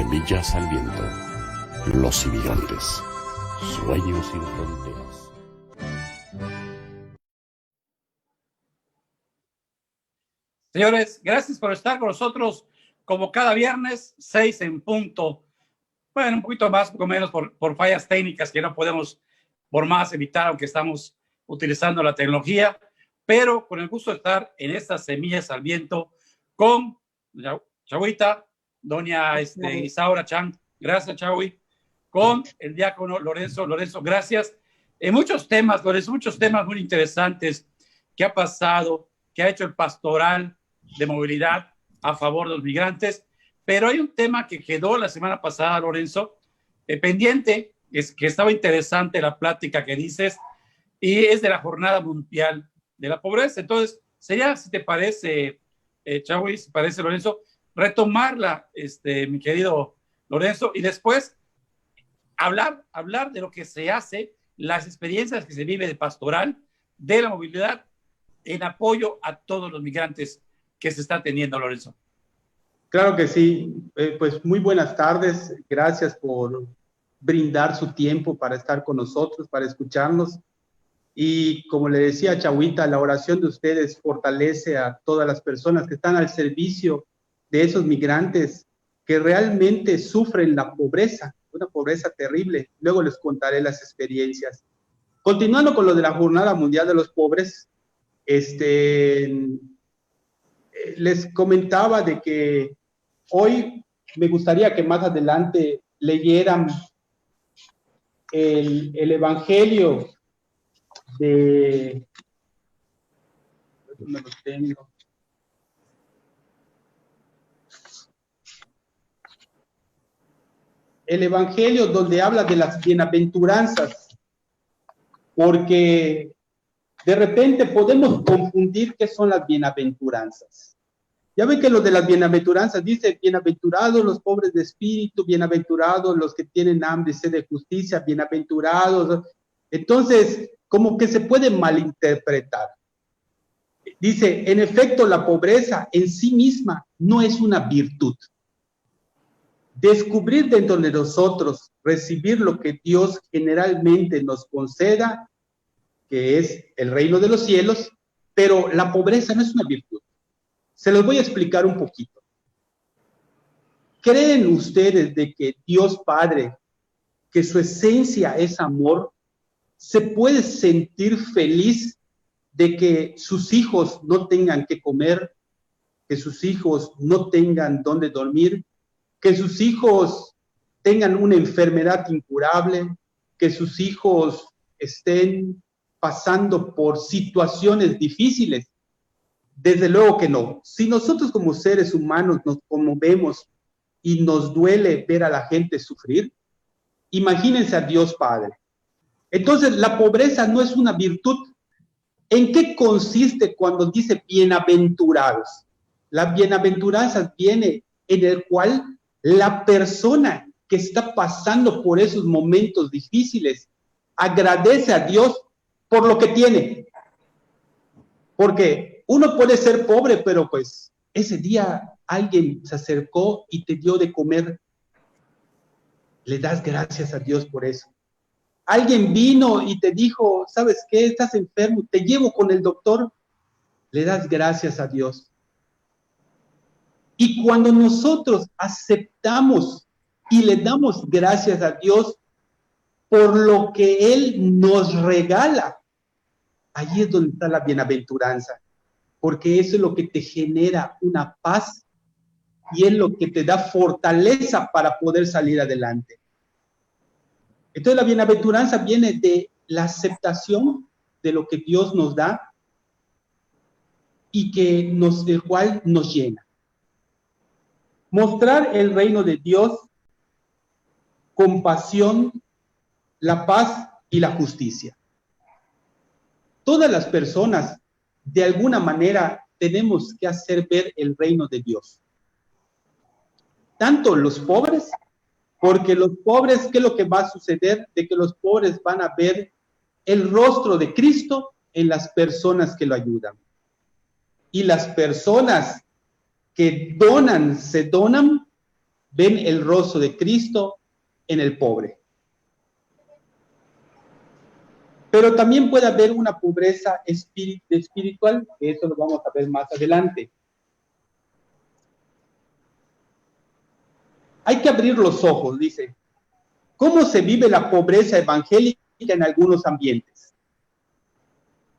Semillas al viento. Los inmigrantes. Sueños sin fronteras. Señores, gracias por estar con nosotros como cada viernes, 6 en punto. Bueno, un poquito más, un poco menos por fallas técnicas que no podemos por más evitar, aunque estamos utilizando la tecnología, pero con el gusto de estar en estas Semillas al Viento con Chahuita, doña Isaura Chan, gracias Chahui, con el diácono Lorenzo, gracias. Muchos temas, Lorenzo, muchos temas muy interesantes que ha pasado, que ha hecho el pastoral de movilidad a favor de los migrantes, pero hay un tema que quedó la semana pasada, Lorenzo, pendiente, es que estaba interesante la plática que dices, y es de la Jornada Mundial de la Pobreza. Entonces, sería, si te parece, Chahui, si parece, Lorenzo, retomarla, mi querido Lorenzo, y después hablar de lo que se hace, las experiencias que se vive de pastoral, de la movilidad, en apoyo a todos los migrantes que se está teniendo, Lorenzo. Claro que sí, pues muy buenas tardes, gracias por brindar su tiempo para estar con nosotros, para escucharnos. Y como le decía a Chahuita, la oración de ustedes fortalece a todas las personas que están al servicio de esos migrantes que realmente sufren la pobreza, una pobreza terrible. Luego les contaré las experiencias. Continuando con lo de la Jornada Mundial de los Pobres, les comentaba de que hoy me gustaría que más adelante leyeran el Evangelio de... ¿Dónde lo tengo? El Evangelio donde habla de las bienaventuranzas, porque de repente podemos confundir qué son las bienaventuranzas. Ya ven que lo de las bienaventuranzas dice, bienaventurados los pobres de espíritu, bienaventurados los que tienen hambre y sed de justicia, bienaventurados. Entonces, como que se puede malinterpretar. Dice, en efecto, la pobreza en sí misma no es una virtud. Descubrir dentro de nosotros, recibir lo que Dios generalmente nos conceda, que es el reino de los cielos, pero la pobreza no es una virtud. Se los voy a explicar un poquito. ¿Creen ustedes de que Dios Padre, que su esencia es amor, se puede sentir feliz de que sus hijos no tengan que comer, que sus hijos no tengan dónde dormir, que sus hijos tengan una enfermedad incurable, que sus hijos estén pasando por situaciones difíciles? Desde luego que no. Si nosotros como seres humanos nos conmovemos y nos duele ver a la gente sufrir, imagínense a Dios Padre. Entonces, la pobreza no es una virtud. ¿En qué consiste cuando dice bienaventurados? La bienaventuranza viene en el cual la persona que está pasando por esos momentos difíciles agradece a Dios por lo que tiene. Porque uno puede ser pobre, pero pues ese día alguien se acercó y te dio de comer. Le das gracias a Dios por eso. Alguien vino y te dijo, ¿sabes qué? Estás enfermo, te llevo con el doctor. Le das gracias a Dios. Y cuando nosotros aceptamos y le damos gracias a Dios por lo que Él nos regala, allí es donde está la bienaventuranza, porque eso es lo que te genera una paz y es lo que te da fortaleza para poder salir adelante. Entonces la bienaventuranza viene de la aceptación de lo que Dios nos da y que el cual nos llena. Mostrar el reino de Dios, compasión, la paz y la justicia. Todas las personas, de alguna manera, tenemos que hacer ver el reino de Dios. Tanto los pobres, porque los pobres, ¿qué es lo que va a suceder? De que los pobres van a ver el rostro de Cristo en las personas que lo ayudan. Y las personas que se donan, ven el rostro de Cristo en el pobre. Pero también puede haber una pobreza espiritual, que eso lo vamos a ver más adelante. Hay que abrir los ojos, dice. ¿Cómo se vive la pobreza evangélica en algunos ambientes?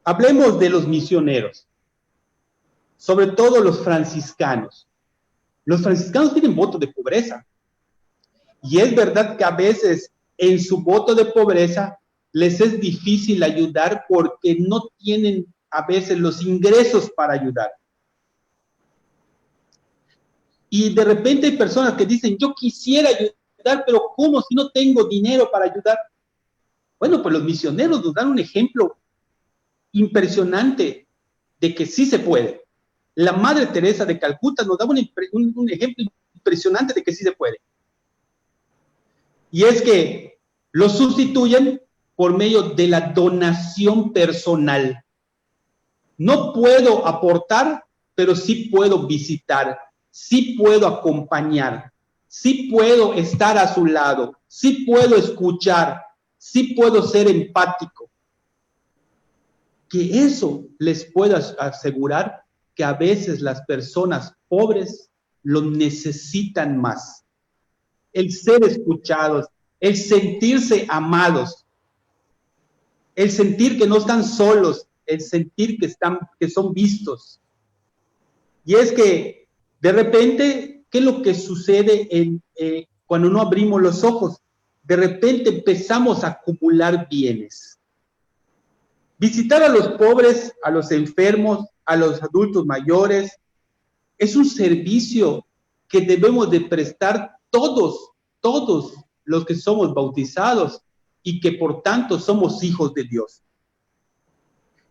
Hablemos de los misioneros, sobre todo los franciscanos. Los franciscanos tienen voto de pobreza. Y es verdad que a veces en su voto de pobreza les es difícil ayudar porque no tienen a veces los ingresos para ayudar. Y de repente hay personas que dicen, yo quisiera ayudar, pero ¿cómo si no tengo dinero para ayudar? Bueno, pues los misioneros nos dan un ejemplo impresionante de que sí se puede. La Madre Teresa de Calcuta nos da un ejemplo impresionante de que sí se puede. Y es que lo sustituyen por medio de la donación personal. No puedo aportar, pero sí puedo visitar, sí puedo acompañar, sí puedo estar a su lado, sí puedo escuchar, sí puedo ser empático. Que eso les puedo asegurar que a veces las personas pobres lo necesitan más. El ser escuchados, el sentirse amados, el sentir que no están solos, el sentir que son vistos. Y es que de repente, ¿qué es lo que sucede cuando no abrimos los ojos? De repente empezamos a acumular bienes. Visitar a los pobres, a los enfermos, a los adultos mayores, es un servicio que debemos de prestar todos los que somos bautizados y que por tanto somos hijos de Dios.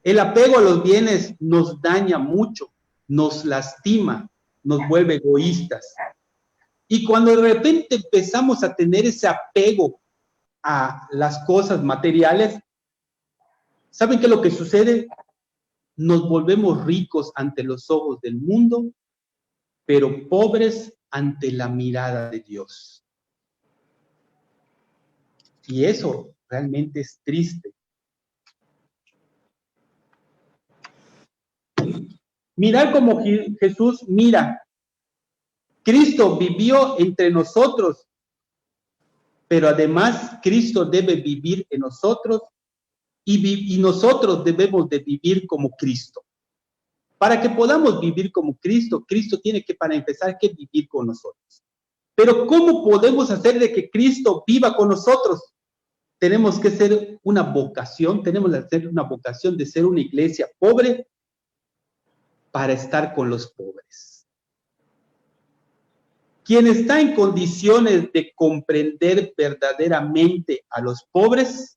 El apego a los bienes nos daña mucho, nos lastima, nos vuelve egoístas. Y cuando de repente empezamos a tener ese apego a las cosas materiales, ¿saben qué es lo que sucede? Nos volvemos ricos ante los ojos del mundo, pero pobres ante la mirada de Dios. Y eso realmente es triste. Mirar como Jesús mira. Cristo vivió entre nosotros, pero además Cristo debe vivir en nosotros y nosotros debemos de vivir como Cristo. Para que podamos vivir como Cristo, Cristo tiene que, para empezar, que vivir con nosotros. Pero ¿cómo podemos hacer de que Cristo viva con nosotros? Tenemos que ser una vocación, tenemos que hacer una vocación de ser una iglesia pobre para estar con los pobres. Quien está en condiciones de comprender verdaderamente a los pobres,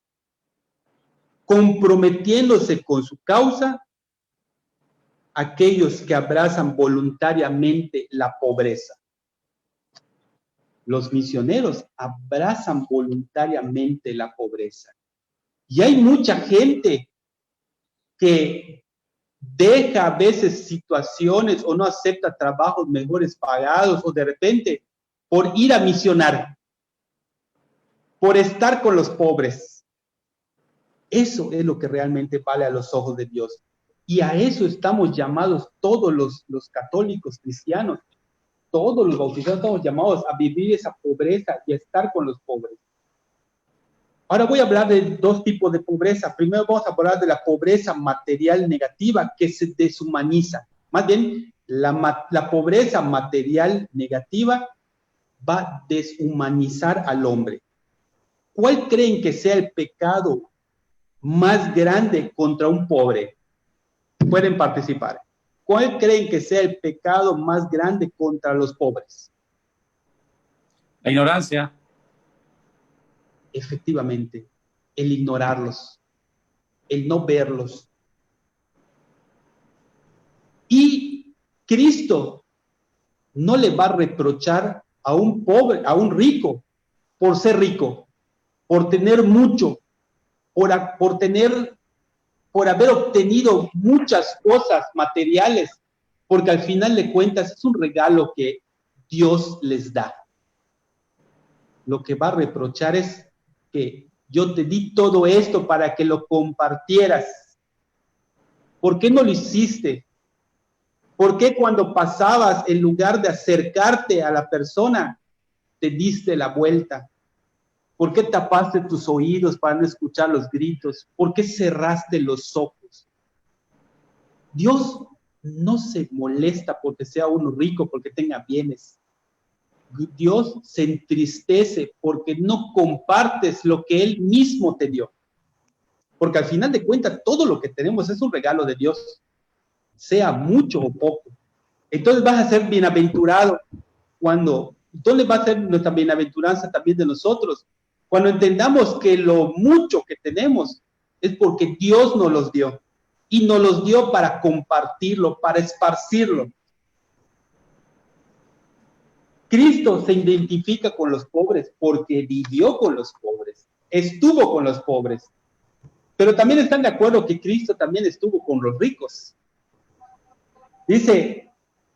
comprometiéndose con su causa, aquellos que abrazan voluntariamente la pobreza. Los misioneros abrazan voluntariamente la pobreza. Y hay mucha gente que deja a veces situaciones o no acepta trabajos mejores pagados o de repente por ir a misionar, por estar con los pobres. Eso es lo que realmente vale a los ojos de Dios. Y a eso estamos llamados todos los católicos cristianos. Todos los bautizados estamos llamados a vivir esa pobreza y a estar con los pobres. Ahora voy a hablar de dos tipos de pobreza. Primero vamos a hablar de la pobreza material negativa que se deshumaniza. Más bien, la pobreza material negativa va a deshumanizar al hombre. ¿Cuál creen que sea el pecado más grande contra un pobre? Pueden participar. ¿Cuál creen que sea el pecado más grande contra los pobres? La ignorancia. Efectivamente, el ignorarlos, el no verlos. Y Cristo no le va a reprochar a un pobre, a un rico, por ser rico, por tener mucho, por haber obtenido muchas cosas materiales, porque al final de cuentas es un regalo que Dios les da. lo que va a reprochar es que yo te di todo esto para que lo compartieras. ¿Por qué no lo hiciste? ¿Por qué cuando pasabas, en lugar de acercarte a la persona, te diste la vuelta? ¿Por qué tapaste tus oídos para no escuchar los gritos? ¿Por qué cerraste los ojos? Dios no se molesta porque sea uno rico, porque tenga bienes. Dios se entristece porque no compartes lo que Él mismo te dio. Porque al final de cuentas, todo lo que tenemos es un regalo de Dios, sea mucho o poco. Entonces vas a ser bienaventurado cuando, ¿dónde va a ser nuestra bienaventuranza también de nosotros? Cuando entendamos que lo mucho que tenemos es porque Dios nos los dio. Y nos los dio para compartirlo, para esparcirlo. Cristo se identifica con los pobres porque vivió con los pobres, estuvo con los pobres. Pero también están de acuerdo que Cristo también estuvo con los ricos. Dice,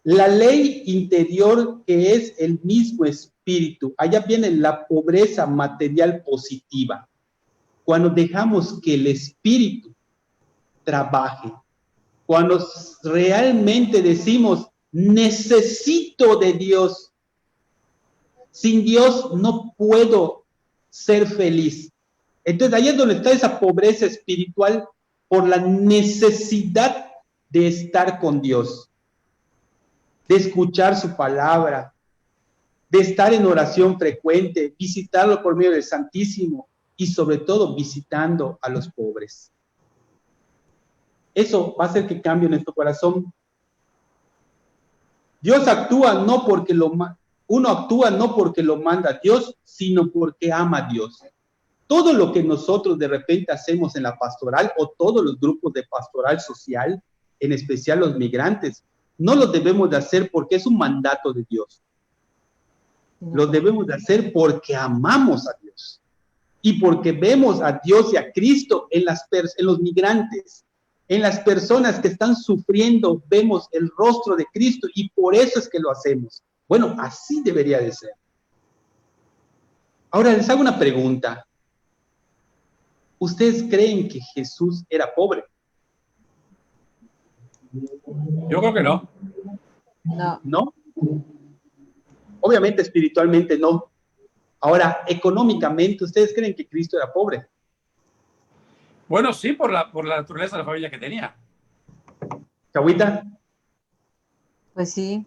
la ley interior que es el mismo espíritu. Allá viene la pobreza material positiva. Cuando dejamos que el espíritu trabaje, cuando realmente decimos, necesito de Dios. Sin Dios no puedo ser feliz. Entonces ahí es donde está esa pobreza espiritual por la necesidad de estar con Dios, de escuchar su palabra, de estar en oración frecuente, visitarlo por medio del Santísimo y sobre todo visitando a los pobres. Eso va a hacer que cambie nuestro corazón. Dios actúa no porque uno actúa no porque lo manda Dios, sino porque ama a Dios. Todo lo que nosotros de repente hacemos en la pastoral o todos los grupos de pastoral social, en especial los migrantes, no lo debemos de hacer porque es un mandato de Dios. Lo debemos de hacer porque amamos a Dios y porque vemos a Dios y a Cristo en los migrantes, en las personas que están sufriendo, vemos el rostro de Cristo y por eso es que lo hacemos. Bueno, así debería de ser. Ahora les hago una pregunta. ¿Ustedes creen que Jesús era pobre? Yo creo que no. No. ¿No? Obviamente espiritualmente no. Ahora, económicamente, ¿ustedes creen que Cristo era pobre? Bueno, sí, por la naturaleza de la familia que tenía. ¿Cagüita? Pues sí.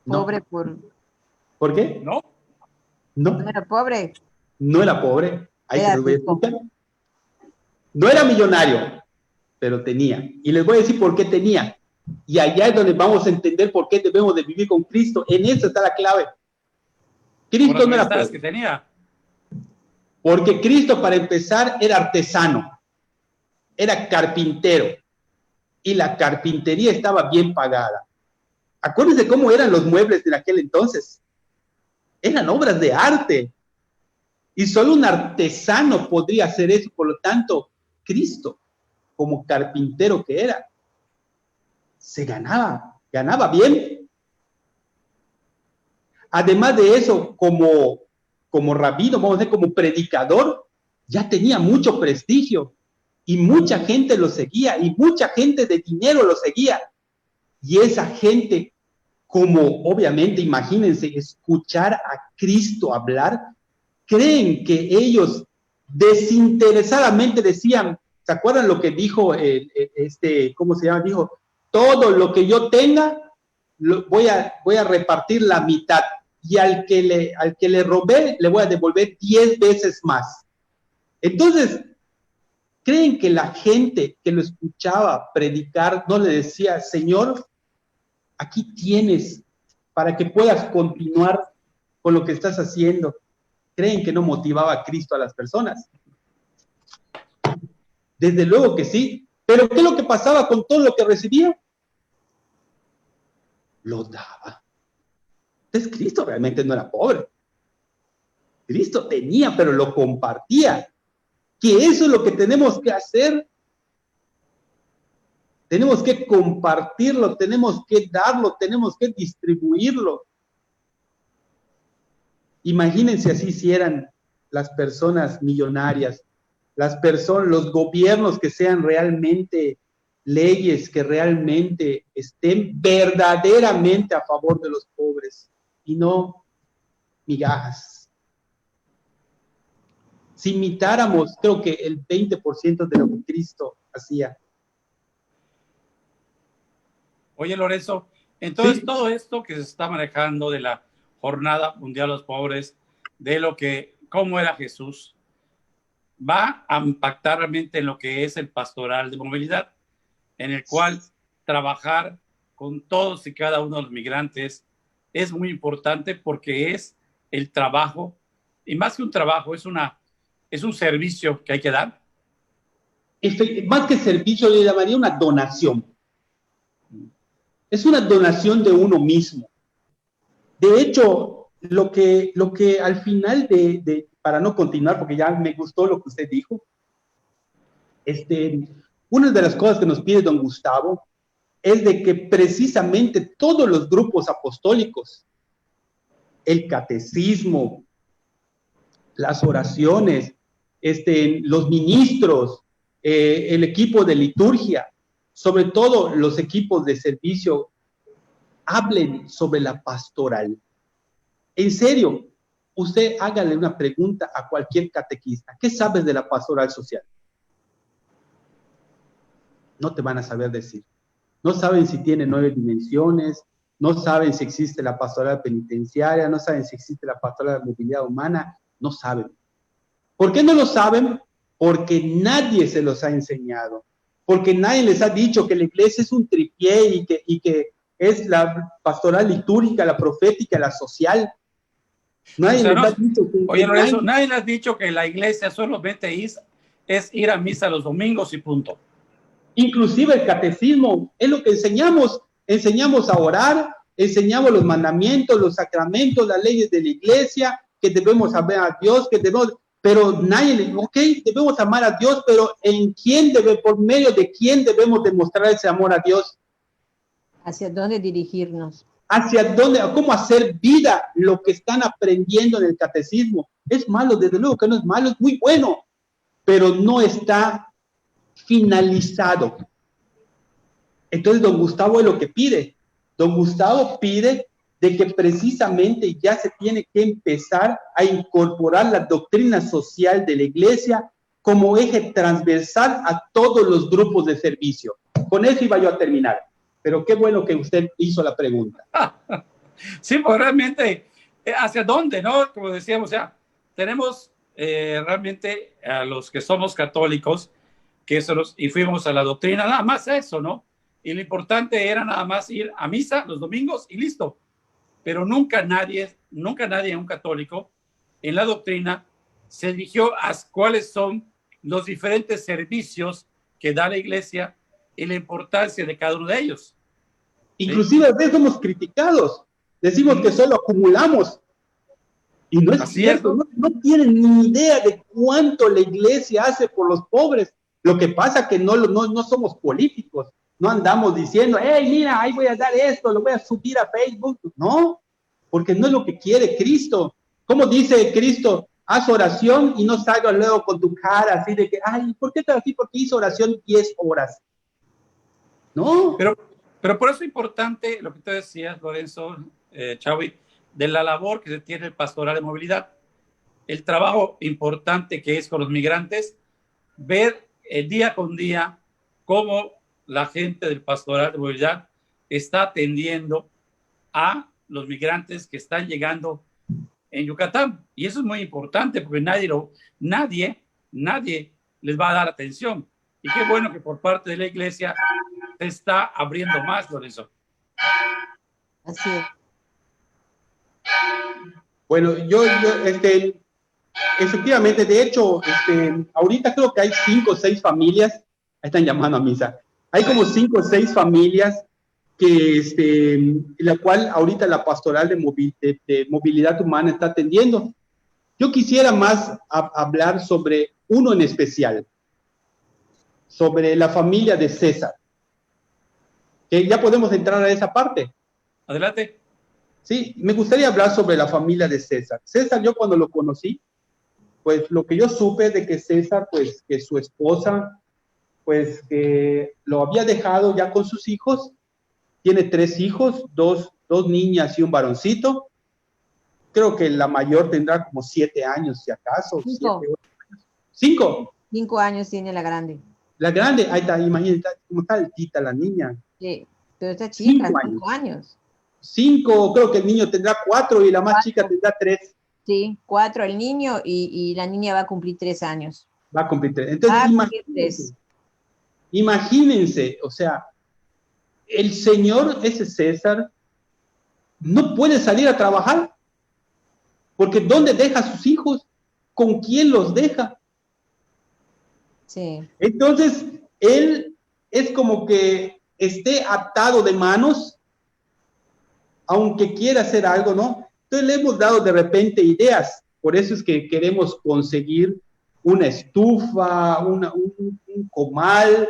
No. Pobre ¿Por qué? ¿No? No, No era pobre. no era pobre. Ahí Era se los voy a rico. explicar. No era millonario, pero tenía. Y les voy a decir por qué tenía. Y allá es donde vamos a entender por qué debemos de vivir con Cristo. En eso está la clave. Cristo no era Por las pobre. que tenía. Porque Cristo, para empezar, era artesano. Era carpintero. Y la carpintería estaba bien pagada. Acuérdense cómo eran los muebles de aquel entonces. Eran obras de arte. Y solo un artesano podría hacer eso. Por lo tanto, Cristo, como carpintero que era, se ganaba bien. Además de eso, como rabino, vamos a decir, como predicador, ya tenía mucho prestigio. Y mucha gente lo seguía. Y mucha gente de dinero lo seguía. Y esa gente, como obviamente, imagínense, escuchar a Cristo hablar, creen que ellos desinteresadamente decían, ¿se acuerdan lo que dijo, cómo se llama? Dijo, todo lo que yo tenga, voy a repartir la mitad. Y al que le robé, le voy a devolver 10 veces más. Entonces, ¿creen que la gente que lo escuchaba predicar no le decía, Señor, aquí tienes para que puedas continuar con lo que estás haciendo? ¿Creen que no motivaba a Cristo a las personas? Desde luego que sí. ¿Pero qué es lo que pasaba con todo lo que recibía? Lo daba. Entonces Cristo realmente no era pobre. Cristo tenía, pero lo compartía. Que eso es lo que tenemos que hacer. Tenemos que compartirlo, tenemos que darlo, tenemos que distribuirlo. Imagínense así hicieran las personas millonarias, los gobiernos que sean realmente leyes que realmente estén verdaderamente a favor de los pobres y no migajas. Si imitáramos, creo que el 20% de lo que Cristo hacía. Oye, Lorenzo, entonces Sí. todo esto que se está manejando de la Jornada Mundial de los Pobres, de lo que, cómo era Jesús, va a impactar realmente en lo que es el pastoral de movilidad, en el cual trabajar con todos y cada uno de los migrantes es muy importante porque es el trabajo, y más que un trabajo, es un servicio que hay que dar. Más que servicio, le llamaría una donación. Es una donación de uno mismo. De hecho, lo que al final para no continuar, porque ya me gustó lo que usted dijo, una de las cosas que nos pide don Gustavo es de que precisamente todos los grupos apostólicos, el catecismo, las oraciones, los ministros, el equipo de liturgia, sobre todo los equipos de servicio, hablen sobre la pastoral. En serio, usted hágale una pregunta a cualquier catequista. ¿Qué sabes de la pastoral social? No te van a saber decir. No saben si tiene 9 dimensiones, no saben si existe la pastoral penitenciaria, no saben si existe la pastoral de movilidad humana, no saben. ¿Por qué no lo saben? Porque nadie se los ha enseñado, porque nadie les ha dicho que la iglesia es un tripié y que es la pastoral litúrgica, la profética, la social. Nadie les ha dicho que... Oye, Lorenzo, nadie les ha dicho que la iglesia solamente es ir a misa los domingos y punto. Inclusive el catecismo es lo que enseñamos a orar, enseñamos los mandamientos, los sacramentos, las leyes de la iglesia, que debemos amar a Dios, pero nadie le dice, ok, debemos amar a Dios, pero por medio de quién debemos demostrar ese amor a Dios? ¿Hacia dónde dirigirnos? Cómo hacer vida lo que están aprendiendo en el catecismo. Es malo, desde luego que no es malo, es muy bueno, pero no está finalizado. Entonces don Gustavo es lo que pide. Don Gustavo pide de que precisamente ya se tiene que empezar a incorporar la doctrina social de la iglesia como eje transversal a todos los grupos de servicio. Con eso iba yo a terminar, pero qué bueno que usted hizo la pregunta. Sí, pues realmente, ¿hacia dónde, no? Como decíamos, ya tenemos realmente a los que somos católicos, y fuimos a la doctrina, nada más eso, ¿no? Y lo importante era nada más ir a misa los domingos y listo. Pero nunca nadie, un católico, en la doctrina se dirigió a cuáles son los diferentes servicios que da la iglesia y la importancia de cada uno de ellos. Inclusive a veces somos criticados, decimos que solo acumulamos. Y no es cierto, no tienen ni idea de cuánto la iglesia hace por los pobres. Lo que pasa es que no somos políticos, no andamos diciendo, hey, mira, ahí voy a dar esto, lo voy a subir a Facebook. No, porque no es lo que quiere Cristo. ¿Cómo dice Cristo? Haz oración y no salgas luego con tu cara así de que, ay, ¿por qué estás así? Porque hizo oración 10 horas. No. Pero por eso es importante lo que tú decías, Lorenzo, Chaui, de la labor que se tiene el pastoral de movilidad, el trabajo importante que es con los migrantes, ver día con día cómo la gente del pastoral de movilidad está atendiendo a los migrantes que están llegando en Yucatán. Y eso es muy importante porque nadie les va a dar atención. Y qué bueno que por parte de la iglesia se está abriendo más, Lorenzo. Así es. Bueno, efectivamente, de hecho, ahorita creo que hay 5 o 6 familias, están llamando a misa, hay como 5 o 6 familias que, la cual ahorita la pastoral de movilidad humana está atendiendo. Yo quisiera más hablar sobre uno en especial, sobre la familia de César, que ya podemos entrar a esa parte. Adelante. Sí, me gustaría hablar sobre la familia de César. César, yo cuando lo conocí, pues lo que yo supe de que César, pues que su esposa, pues que lo había dejado ya con sus hijos, tiene 3 hijos, dos niñas y un varoncito. Creo que la mayor tendrá como 7 años, si acaso. 5. 5. 5 años tiene la grande. La grande, ahí está, imagínate cómo está altita la niña. Sí, pero esta chica, 5 5 años. 5, creo que el niño tendrá 4 y la más 4. chica tendrá 3. Sí, 4 el niño y la niña va a cumplir 3 años. Va a cumplir 3. Entonces, imagínense, o sea, el señor, ese César, no puede salir a trabajar, porque ¿dónde deja a sus hijos? ¿Con quién los deja? Sí. Entonces, él es como que esté atado de manos, aunque quiera hacer algo, ¿no? Entonces le hemos dado de repente ideas, por eso es que queremos conseguir una estufa, un comal,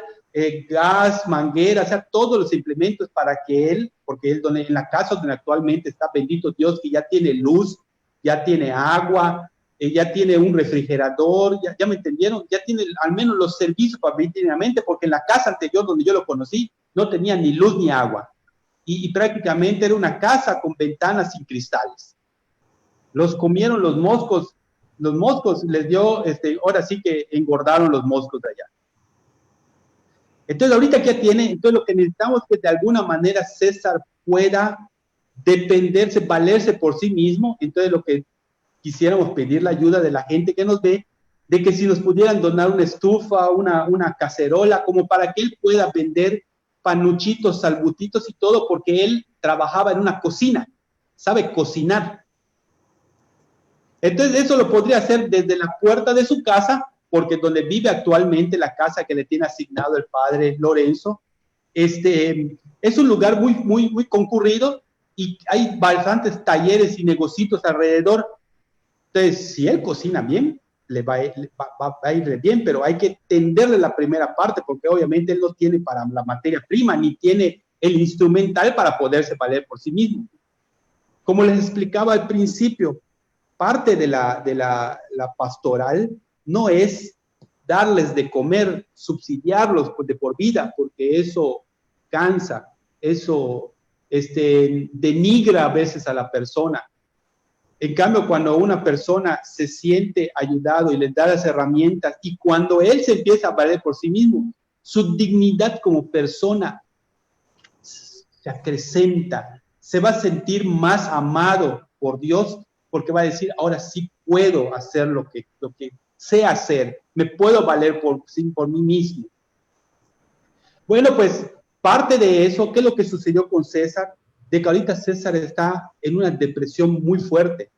gas, manguera, o sea, todos los implementos para que él, porque él en la casa donde actualmente está, bendito Dios, que ya tiene luz, ya tiene agua, ya tiene un refrigerador, ya me entendieron, ya tiene al menos los servicios para vivir dignamente, porque en la casa anterior donde yo lo conocí no tenía ni luz ni agua, y prácticamente era una casa con ventanas sin cristales. Los comieron los moscos les dio, ahora sí que engordaron los moscos de allá. Entonces ahorita que tiene, entonces lo que necesitamos es que de alguna manera César pueda dependerse, valerse por sí mismo. Entonces lo que quisiéramos pedir la ayuda de la gente que nos ve, de que si nos pudieran donar una estufa, una cacerola, como para que él pueda vender panuchitos, salbutitos y todo, porque él trabajaba en una cocina, sabe cocinar. Entonces eso lo podría hacer desde la puerta de su casa, porque donde vive actualmente, la casa que le tiene asignado el padre Lorenzo, es un lugar muy concurrido y hay bastantes talleres y negocios alrededor. Entonces, si él cocina bien, le va a ir bien, pero hay que tenderle la primera parte, porque obviamente él no tiene para la materia prima, ni tiene el instrumental para poderse valer por sí mismo. Como les explicaba al principio, parte de la pastoral no es darles de comer, subsidiarlos de por vida, porque eso cansa, eso denigra a veces a la persona. En cambio, cuando una persona se siente ayudado y le da las herramientas, y cuando él se empieza a valer por sí mismo, su dignidad como persona se acrecenta, se va a sentir más amado por Dios, porque va a decir, ahora sí puedo hacer lo que sé hacer, me puedo valer por mí mismo. Bueno, pues parte de eso, ¿qué es lo que sucedió con César? De que ahorita César está en una depresión muy fuerte.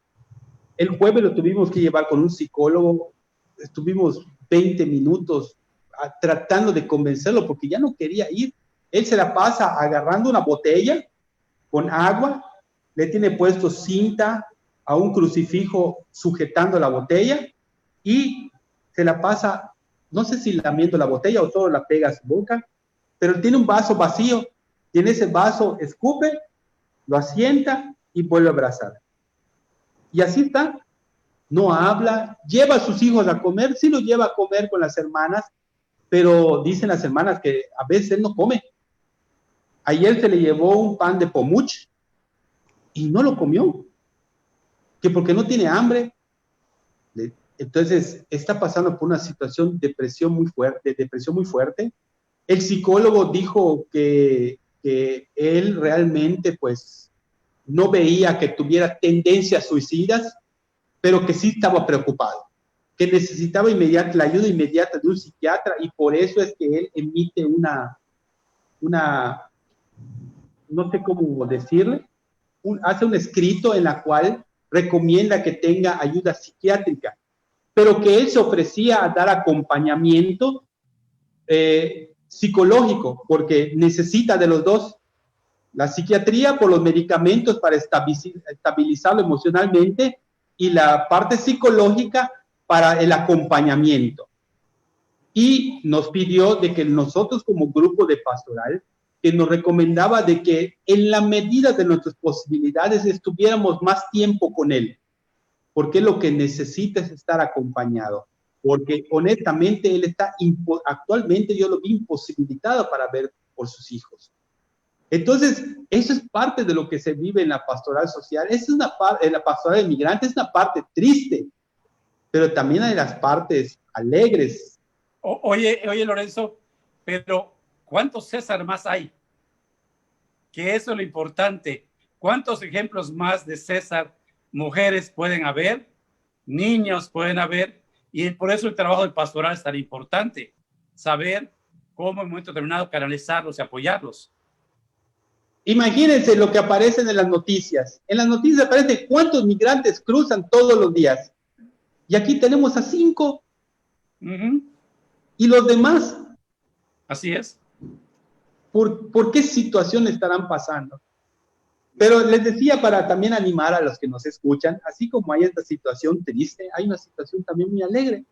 El jueves lo tuvimos que llevar con un psicólogo, estuvimos 20 minutos tratando de convencerlo porque ya no quería ir. Él se la pasa agarrando una botella con agua, le tiene puesto cinta a un crucifijo sujetando la botella y se la pasa, no sé si lamiendo la botella o solo la pega a su boca, pero tiene un vaso vacío y en ese vaso escupe, lo asienta y vuelve a abrazar. Y así está, no habla, lleva a sus hijos a comer, sí lo lleva a comer con las hermanas, pero dicen las hermanas que a veces él no come. Ayer se le llevó un pan de pomuch y no lo comió, que porque no tiene hambre. Entonces está pasando por una situación de depresión muy fuerte. El psicólogo dijo que él realmente pues no veía que tuviera tendencias suicidas, pero que sí estaba preocupado, que necesitaba la ayuda inmediata de un psiquiatra, y por eso es que él emite una no sé cómo decirle, hace un escrito en la cual recomienda que tenga ayuda psiquiátrica, pero que él se ofrecía a dar acompañamiento psicológico, porque necesita de los dos, la psiquiatría por los medicamentos para estabilizarlo emocionalmente y la parte psicológica para el acompañamiento. Y nos pidió de que nosotros como grupo de pastoral que nos recomendaba de que en la medida de nuestras posibilidades estuviéramos más tiempo con él, porque lo que necesita es estar acompañado, porque honestamente él está, actualmente yo lo vi imposibilitado para ver por sus hijos. Entonces, eso es parte de lo que se vive en la pastoral social. Es una en la pastoral de migrantes es una parte triste, pero también hay las partes alegres. Oye, Lorenzo, pero ¿cuántos César más hay? Que eso es lo importante. ¿Cuántos ejemplos más de César mujeres pueden haber? Niños pueden haber. Y por eso el trabajo del pastoral es tan importante. Saber cómo en un momento determinado canalizarlos y apoyarlos. Imagínense lo que aparece en las noticias. En las noticias aparece cuántos migrantes cruzan todos los días. Y aquí tenemos a 5. ¿Y los demás? Así es. ¿Por qué situación estarán pasando? Pero les decía, para también animar a los que nos escuchan, así como hay esta situación triste, hay una situación también muy alegre.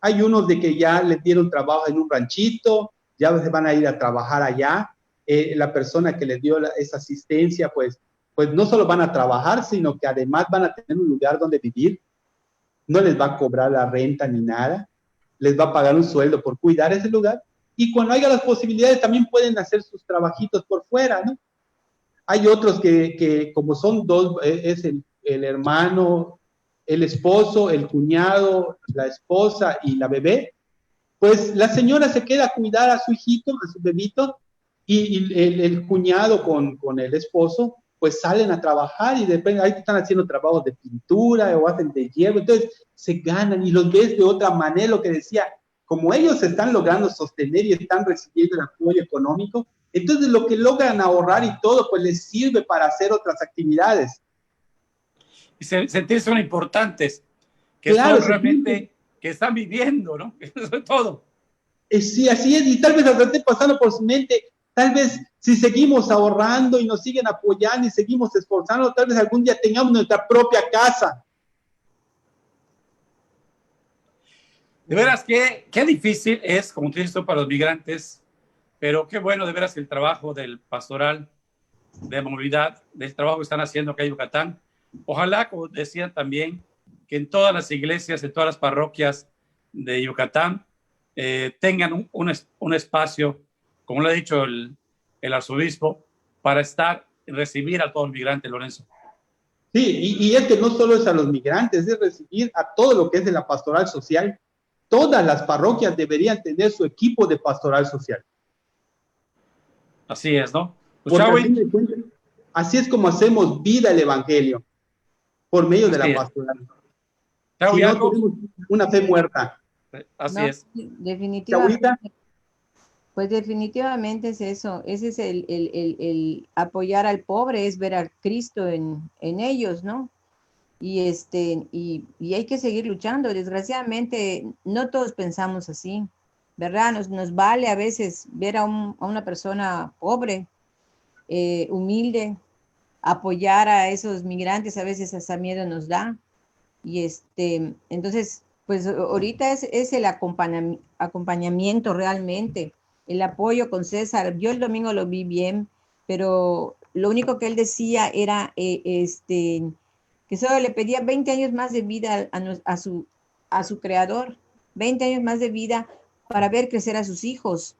Hay unos de que ya les dieron trabajo en un ranchito, ya se van a ir a trabajar allá. La persona que les dio esa asistencia, pues no solo van a trabajar, sino que además van a tener un lugar donde vivir. No les va a cobrar la renta ni nada. Les va a pagar un sueldo por cuidar ese lugar. Y cuando haya las posibilidades, también pueden hacer sus trabajitos por fuera, ¿no? Hay otros que como son dos, es el hermano, el esposo, el cuñado, la esposa y la bebé, pues la señora se queda a cuidar a su hijito, a su bebito, y el cuñado con el esposo, pues salen a trabajar y después ahí están haciendo trabajos de pintura o hacen de hierro, entonces se ganan y los ves de otra manera, lo que decía, como ellos se están logrando sostener y están recibiendo el apoyo económico, entonces lo que logran ahorrar y todo, pues les sirve para hacer otras actividades. Y sentirse son importantes, que claro, son realmente, que están viviendo, ¿no? Eso es todo. Sí, así es, y tal vez hasta esté pasando por su mente, tal vez si seguimos ahorrando y nos siguen apoyando y seguimos esforzando, tal vez algún día tengamos nuestra propia casa. De veras, qué difícil es, como tú dices tú, para los migrantes, pero qué bueno de veras el trabajo del pastoral de movilidad, del trabajo que están haciendo acá en Yucatán. Ojalá, como decían también, que en todas las iglesias, en todas las parroquias de Yucatán, tengan un espacio, como lo ha dicho el arzobispo, para recibir a todos los migrantes, Lorenzo. Sí, y es que no solo es a los migrantes, es recibir a todo lo que es de la pastoral social. Todas las parroquias deberían tener su equipo de pastoral social. Así es, ¿no? Porque así es como hacemos vida el evangelio, por medio de la pastoral. Si no, tenemos una fe muerta. Así es. Definitivamente. Pues definitivamente es eso. Ese es el apoyar al pobre, es ver a Cristo en ellos, ¿no? Y hay que seguir luchando. Desgraciadamente, no todos pensamos así, ¿verdad? Nos vale a veces ver a una persona pobre, humilde, apoyar a esos migrantes, a veces hasta miedo nos da. Y entonces, pues ahorita es el acompañamiento realmente, el apoyo con César. Yo el domingo lo vi bien, pero lo único que él decía era que solo le pedía 20 años más de vida a su creador, 20 años más de vida para ver crecer a sus hijos.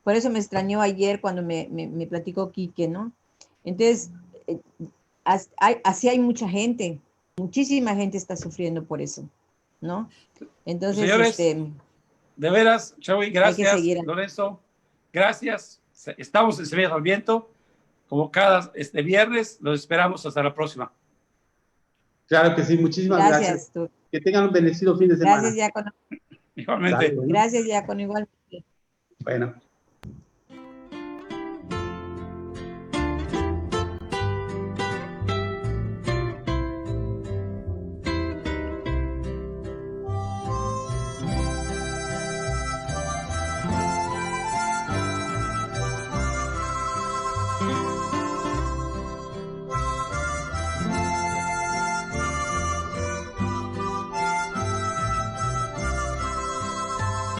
Por eso me extrañó ayer cuando me platicó Quique, ¿no? Entonces, así hay mucha gente, muchísima gente está sufriendo por eso, ¿no? Entonces, señores, de veras, Chaui, gracias, Lorenzo, gracias. Estamos en Semillas al Viento, como cada viernes, los esperamos hasta la próxima. Claro que sí, muchísimas gracias. Que tengan un bendecido fin de semana. Gracias, Diácono. Igualmente. Gracias, Diácono, igualmente. Bueno.